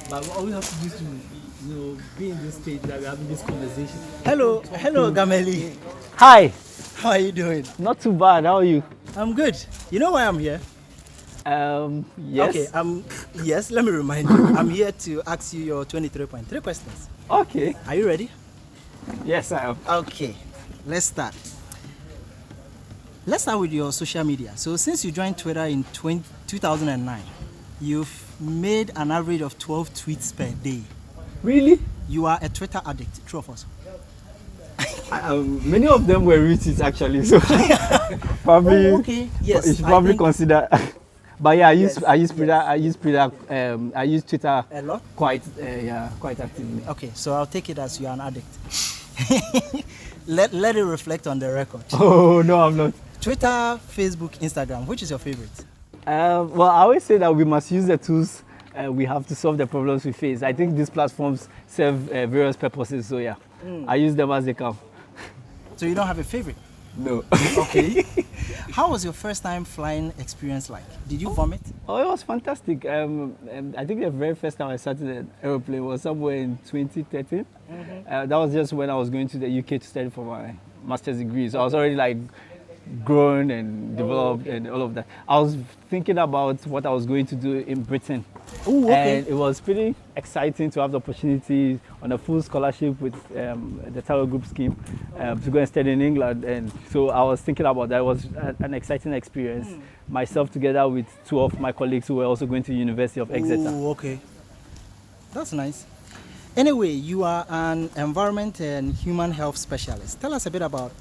But all we have to do is to, be in this stage that we're having this conversation. Hello, Gameli. Hi, How are you doing? not too bad. How are you? I'm good. You know why I'm here? Yes. Okay, yes, let me remind you. I'm here to ask you your 23.3 questions. Okay. Are you ready? Yes, I am. Okay, let's start. Let's start with your social media. So since you joined Twitter in 2009, you've made an average of 12 tweets per day. Really? You are a Twitter addict, true or false? Many of them were retweets actually, so probably. Oh, okay. Yes. You should probably consider. But yeah, I use Twitter. Yes. I use Twitter A lot? quite actively. Okay, so I'll take it as you're an addict. let it reflect on the record. Oh no, I'm not. Twitter, Facebook, Instagram, which is your favorite? Well, I always say that we must use the tools we have to solve the problems we face. I think these platforms serve various purposes, so yeah, I use them as they come. So you don't have a favorite? No. Okay. How was your first time flying experience like? Did you vomit? Oh, it was fantastic. I think the very first time I sat in an aeroplane was somewhere in 2013. That was just when I was going to the UK to study for my master's degree. So I was already like grown and developed and all of that. I was thinking about what I was going to do in Britain. Oh, okay. And it was pretty exciting to have the opportunity on a full scholarship with the Talent Group scheme to go and study in England. And so I was thinking about that. It was an exciting experience. Myself together with two of my colleagues who were also going to the University of Exeter. Oh, okay. That's nice. Anyway, you are an environment and human health specialist. Tell us a bit about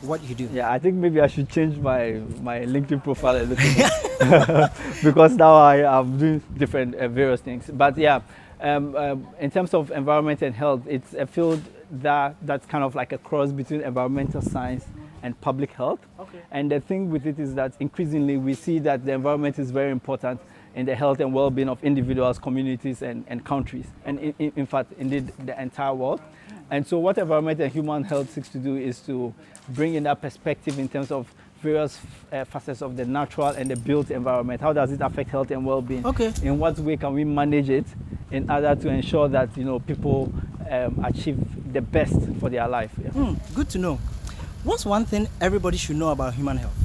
what you do. Yeah, I think maybe I should change my LinkedIn profile a little bit because now I am doing different various things. But yeah, in terms of environment and health, it's a field that's kind of like a cross between environmental science and public health. Okay. And the thing with it is that increasingly we see that the environment is very important in the health and well-being of individuals, communities, and countries, and in fact, indeed, the entire world. And so what environment and human health seeks to do is to bring in that perspective in terms of various facets of the natural and the built environment. How does it affect health and well-being? Okay. In what way can we manage it in order to ensure that people achieve the best for their life? Yeah. Good to know. What's one thing everybody should know about human health?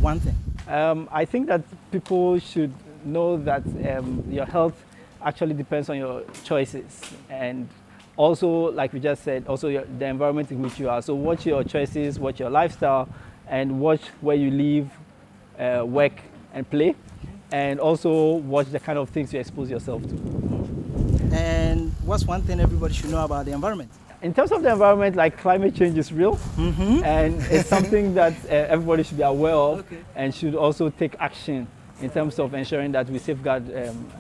One thing. I think that people should know that your health actually depends on your choices, and also, like we just said, also the environment in which you are. So watch your choices, watch your lifestyle, and watch where you live, work, and play. And also watch the kind of things you expose yourself to. And what's one thing everybody should know about the environment? In terms of the environment, like climate change is real, and it's something that everybody should be aware of, and should also take action in terms of ensuring that we safeguard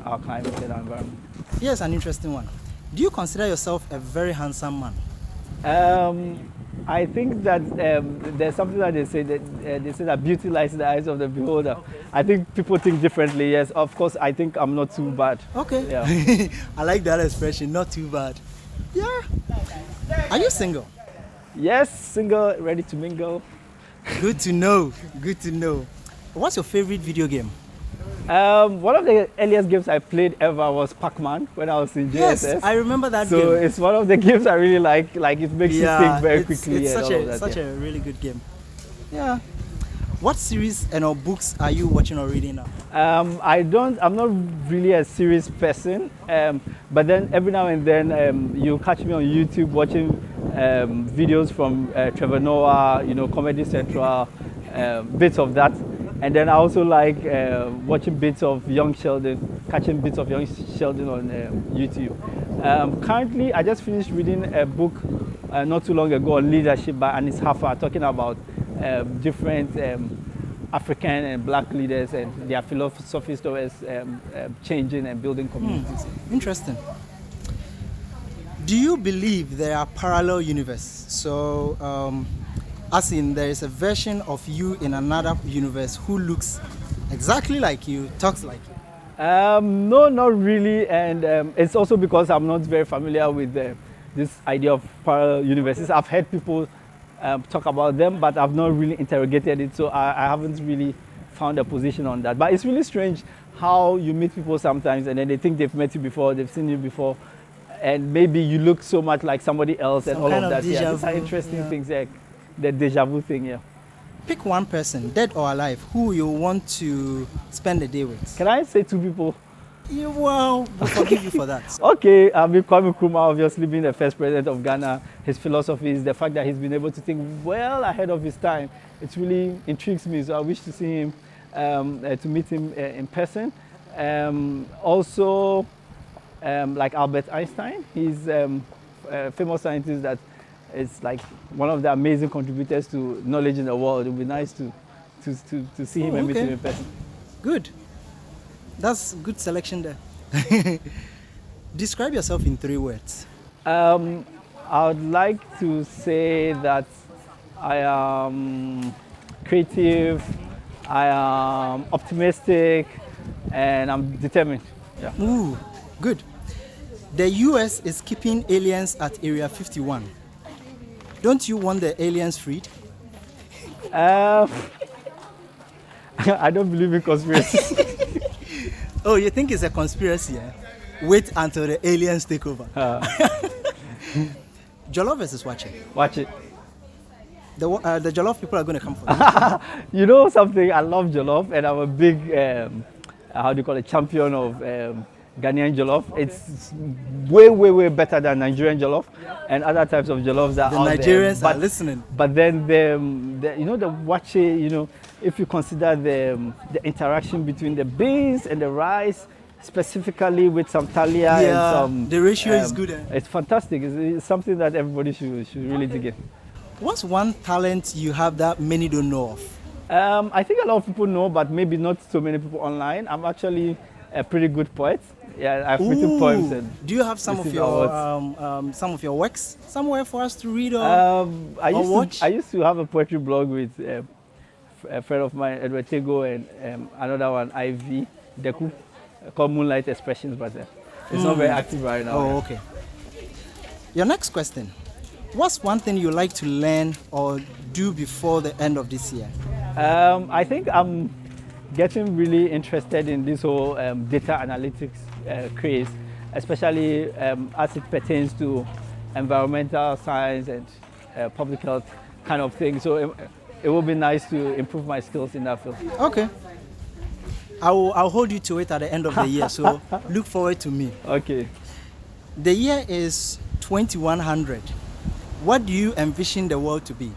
our climate and our environment. Here's an interesting one. Do you consider yourself a very handsome man? I think that there's something that they say that beauty lies in the eyes of the beholder. I think people think differently. Yes, of course, I think I'm not too bad. Okay. Yeah. I like that expression, not too bad. Yeah. Are you single? Yes, single, ready to mingle. Good to know. Good to know. What's your favorite video game? One of the earliest games I played ever was Pac-Man when I was in JSS. Yes, I remember that game. So it's one of the games I really like. Like it makes you think very quickly. It's such a really good game. Yeah. What series or books are you watching or reading now? I'm not really a series person, but then every now and then you catch me on YouTube watching videos from Trevor Noah, Comedy Central, bits of that. And then I also like watching bits of Young Sheldon, catching bits of Young Sheldon on YouTube. Currently, I just finished reading a book not too long ago on leadership by Anis Hafa, talking about different African and black leaders and their philosophies towards changing and building communities. Interesting. Do you believe there are parallel universes? So, as in there is a version of you in another universe who looks exactly like you, talks like you? No, not really. And it's also because I'm not very familiar with this idea of parallel universes. I've heard people talk about them, but I've not really interrogated it. So I haven't really found a position on that. But it's really strange how you meet people sometimes and then they think they've met you before, they've seen you before, and maybe you look so much like somebody else and all of that. Yeah, these are interesting things, like the deja vu thing. Yeah. Pick one person, dead or alive, who you want to spend the day with. Can I say two people? Yeah, well, we'll forgive you for that. Okay, Kwame Nkrumah, obviously being the first president of Ghana, his philosophy is the fact that he's been able to think well ahead of his time. It really intrigues me, so I wish to see him, to meet him in person. Also, like Albert Einstein, he's a famous scientist that is like one of the amazing contributors to knowledge in the world. It would be nice to see him and meet him in person. Good. That's good selection there. Describe yourself in 3 words. I would like to say that I am creative, I am optimistic, and I'm determined. Yeah. Ooh, good. The US is keeping aliens at Area 51. Don't you want the aliens freed? I don't believe in conspiracy. Oh, you think it's a conspiracy? Eh? Wait until the aliens take over. Jollof versus watching. Watch it. The Jollof people are going to come for you. You know something? I love Jollof, and I'm a big, champion of Ghanaian Jollof. It's way better than Nigerian Jollof and other types of Jollof that are out Nigerians there. are listening. But then the wache, if you consider the interaction between the beans and the rice, specifically with some talia and some, the ratio is good. It's fantastic. It's something that everybody should really dig in. What's one talent you have that many don't know of? I think a lot of people know, but maybe not so many people online. I'm actually a pretty good poet. Yeah, I've written poems. And do you have some of your works somewhere for us to read or watch? I used to have a poetry blog with a friend of mine, Edward Tego, and another one, Ivy Deku, called Moonlight Expressions, but it's not very active right now. Oh, okay. Your next question. What's one thing you like to learn or do before the end of this year? I think I'm getting really interested in this whole data analytics craze, especially as it pertains to environmental science and public health kind of thing. So it will be nice to improve my skills in that field. Okay. I'll hold you to it at the end of the year, so look forward to me. Okay. The year is 2100. What do you envision the world to be?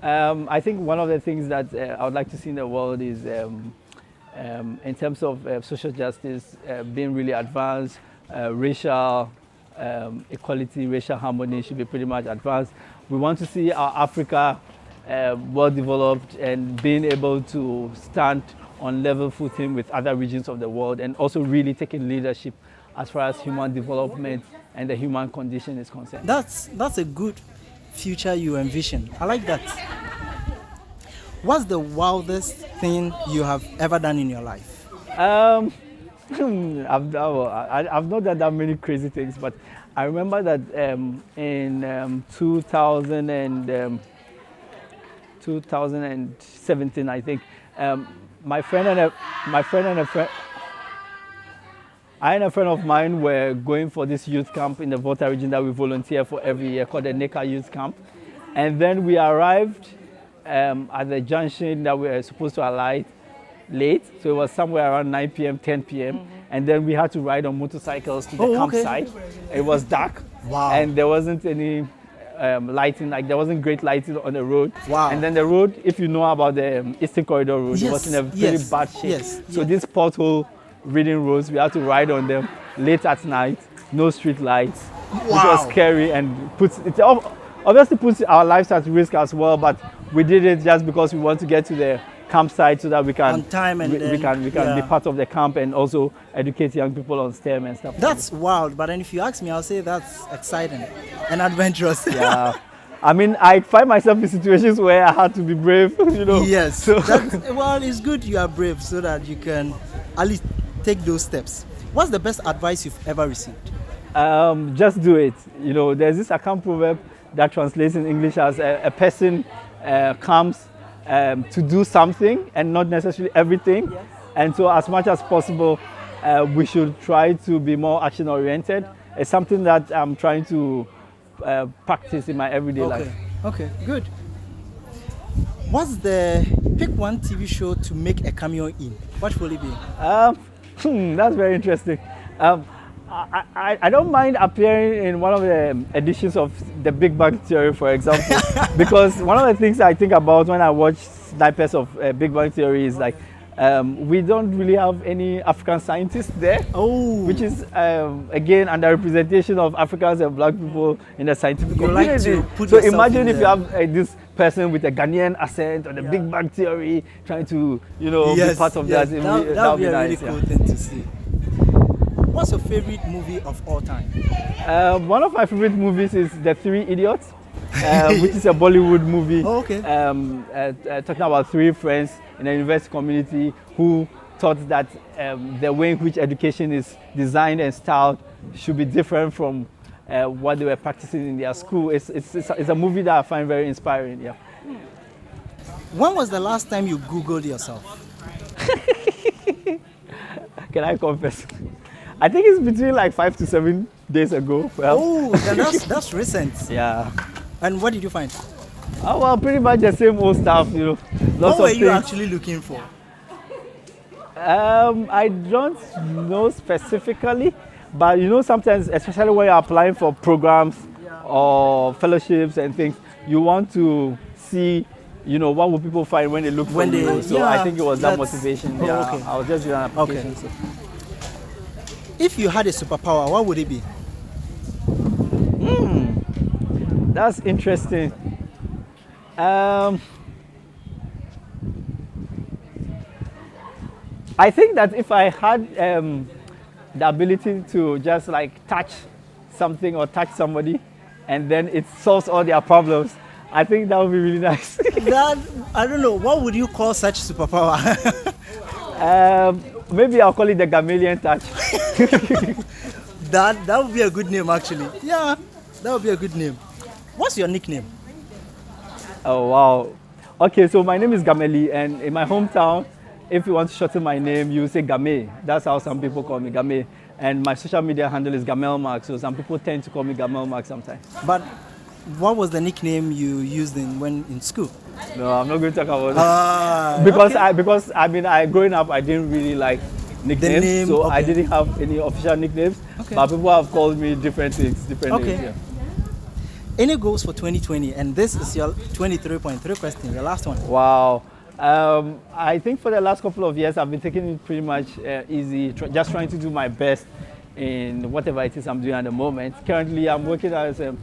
I think one of the things that I would like to see in the world is, in terms of social justice, being really advanced, racial equality, racial harmony should be pretty much advanced. We want to see our Africa well developed and being able to stand on level footing with other regions of the world, and also really taking leadership as far as human development and the human condition is concerned. That's a good future you envision. I like that. What's the wildest thing you have ever done in your life? I've not done that many crazy things, but I remember that in 2017, I think, I and a friend of mine were going for this youth camp in the Volta region that we volunteer for every year, called the NECA Youth Camp. And then we arrived at the junction that we were supposed to alight late. So it was somewhere around 9 p.m., 10 p.m. Mm-hmm. And then we had to ride on motorcycles to the campsite. It was dark. Wow. And there wasn't any lighting, like there wasn't great lighting on the road. Wow. And then the road, if you know about the Eastern Corridor Road, it was in a very bad shape. So this pothole reading roads, we had to ride on them late at night, no street lights, which was scary and obviously puts our lives at risk as well, but we did it just because we want to get to the campsite so that we can on time and we can be part of the camp and also educate young people on STEM and stuff. That's wild, but then if you ask me, I'll say that's exciting and adventurous. Yeah. I mean, I find myself in situations where I had to be brave, Yes. So well, it's good you are brave so that you can at least take those steps. What's the best advice you've ever received? Just do it. There's this Akan proverb that translates in English as a person comes to do something and not necessarily everything. Yes. And so as much as possible, we should try to be more action oriented. It's something that I'm trying to practice in my everyday life. Okay, good. What's the pick one TV show to make a cameo in? What will it be? That's very interesting. I don't mind appearing in one of the editions of The Big Bang Theory, for example, because one of the things I think about when I watch snippets of Big Bang Theory is like, we don't really have any African scientists there, which is again underrepresentation of Africans and black people in the scientific community. Like so imagine if you have this person with a Ghanaian accent on the Big Bang Theory trying to, be part of that. That would be a really cool thing to see. What's your favorite movie of all time? One of my favorite movies is The Three Idiots, which is a Bollywood movie. Talking about three friends in a university community who thought that the way in which education is designed and styled should be different from what they were practicing in their school. It's a movie that I find very inspiring. Yeah. When was the last time you Googled yourself? Can I confess? I think it's between like 5 to 7 days ago. Well. Then that's recent. Yeah. And what did you find? Oh, well, pretty much the same old stuff, Lots what were of you things. actually looking for? I don't know specifically, but sometimes, especially when you're applying for programs or fellowships and things, you want to see, what will people find when they look for you. So I think it was that motivation. I was just doing an application. Okay. So. If you had a superpower, what would it be? That's interesting. I think that if I had the ability to just like touch something or touch somebody and then it solves all their problems, I think that would be really nice. I don't know, what would you call such superpower? Maybe I'll call it the Gamelian touch. That would be a good name, actually. Yeah, that would be a good name. What's your nickname? Oh, wow. Okay, so my name is Gameli, and in my hometown, if you want to shorten my name, you say Game. That's how some people call me, Game. And my social media handle is Gamel Mark, so some people tend to call me Gamel Mark sometimes. But what was the nickname you used when in school? No, I'm not going to talk about it. Because growing up, I didn't really like nicknames, I didn't have any official nicknames. But people have called me different things, different names. Yeah. Any goals for 2020? And this is your 23.3 question, your last one. Wow. I think for the last couple of years, I've been taking it pretty much easy, just trying to do my best in whatever it is I'm doing at the moment. Currently, I'm working as a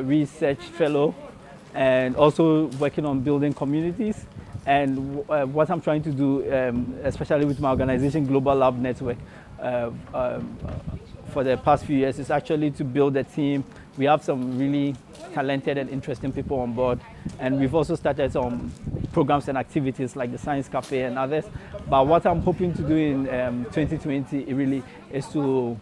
research fellow and also working on building communities. And what I'm trying to do, especially with my organization, Global Lab Network, for the past few years, is actually to build a team. We have some really talented and interesting people on board. And we've also started some programs and activities like the Science Cafe and others. But what I'm hoping to do in 2020 really is to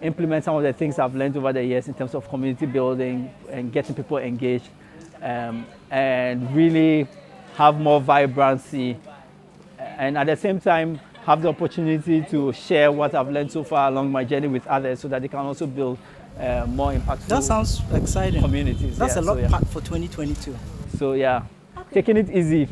implement some of the things I've learned over the years in terms of community building and getting people engaged, and really have more vibrancy, and at the same time have the opportunity to share what I've learned so far along my journey with others so that they can also build more impactful. That sounds exciting. Communities. That's a lot packed for 2022. So yeah, taking it easy.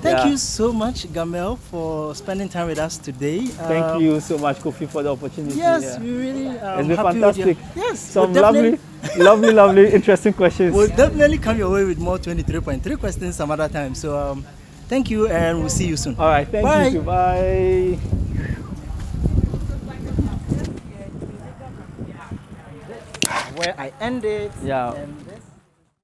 Thank you so much, Gamel, for spending time with us today. Thank you so much, KhoPhi, for the opportunity. Yes, we really it's been fantastic. Yes, some lovely, interesting questions. We'll definitely come your way with more 23.3 questions some other time. So thank you, and we'll see you soon. All right, thank you. Bye. Where I ended. Yeah.